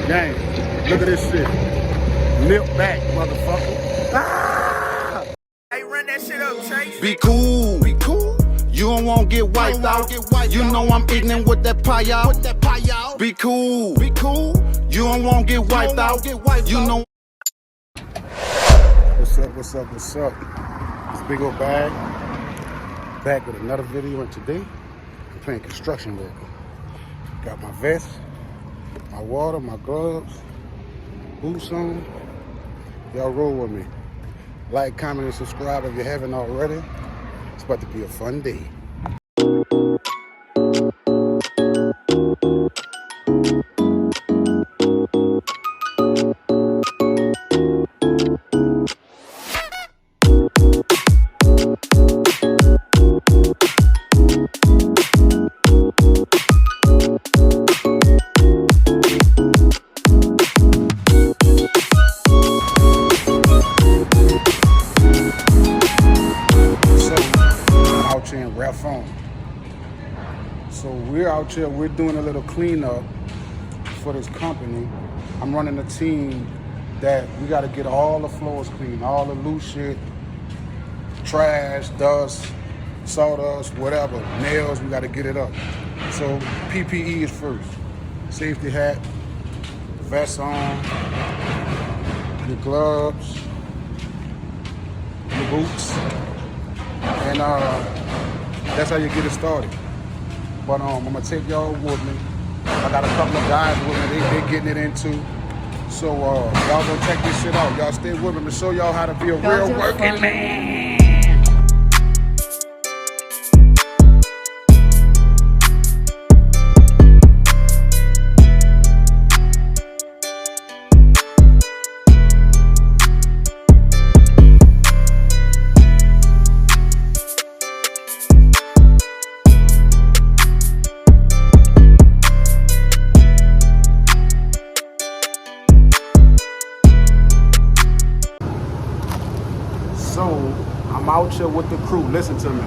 Gang, look at this shit. Nip back, motherfucker. Ah! Hey, run that shit up, Chase. Be cool, be cool. You don't want to get wiped out. You know I'm ignorant with that pie out. Be cool, be cool. You don't want to get wiped out. You know. What's up, what's up, what's up? It's Big Old Bag. Back with another video, and today I'm playing construction work. Got my vest, my water, my gloves, boots on. Y'all roll with me. Like, comment, and subscribe if you haven't already. It's about to be a fun day. So we're out here, we're doing a little cleanup for this company. I'm running a team that we gotta get all the floors clean, all the loose shit, trash, dust, sawdust, whatever, nails, we gotta get it up. So PPE is first. Safety hat, vest on, your gloves, your boots, and that's how you get it started. But I'm gonna take y'all with me. I got a couple of guys with me, they getting it in too. So y'all go check this shit out. Y'all stay with me to show y'all how to be a real working man. So, I'm out here with the crew. Listen to me.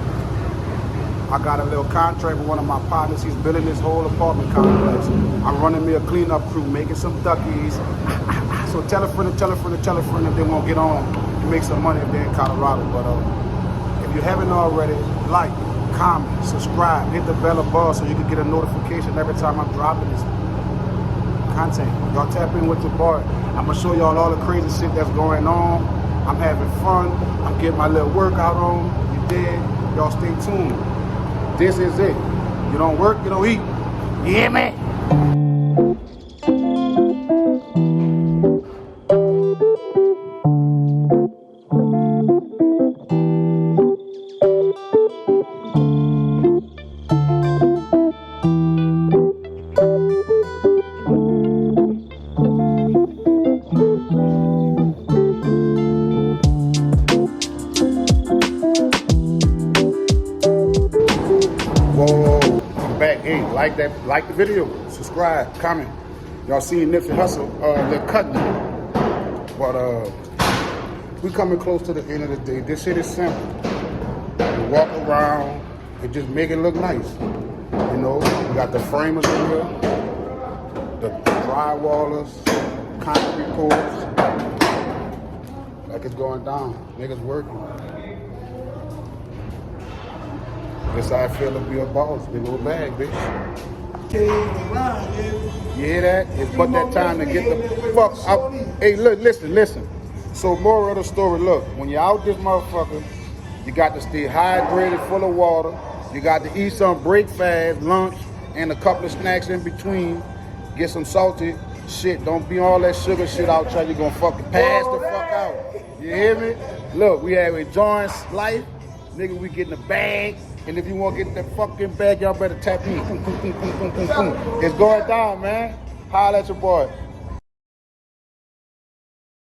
I got a little contract with one of my partners. He's building this whole apartment complex. I'm running me a cleanup crew, making some duckies. So tell a friend if they won't get on and make some money if they're in Colorado. But if you haven't already, like, comment, subscribe, hit the bell above so you can get a notification every time I'm dropping this content. Y'all tap in with your boy. I'm gonna show y'all all the crazy shit that's going on. I'm having fun. I'm getting my little workout on. You dig? Y'all stay tuned. This is it. You don't work, you don't eat. You hear me? Whoa, I'm back. Hey, like the video, subscribe, comment. Y'all seen Nipsey Hussle, they're cutting it. But we coming close to the end of the day. This shit is simple. You walk around and just make it look nice. You know, we got the framers in here, the drywallers, concrete pours. Like it's going down. Niggas working. That's how I feel to be a boss. Big old bag, bitch. You hear that? It's but that time to get the fuck out. Hey, look, listen. So moral of the story, look, when you're out this motherfucker, you got to stay hydrated, full of water. You got to eat some break fast, lunch, and a couple of snacks in between. Get some salty shit. Don't be all that sugar shit out there. You're gonna fucking pass the fuck out. You hear me? Look, we have enjoying life. Nigga, we getting a bag. And if you want to get that fucking bag, y'all better tap me. It's going down, man. Holla at your boy.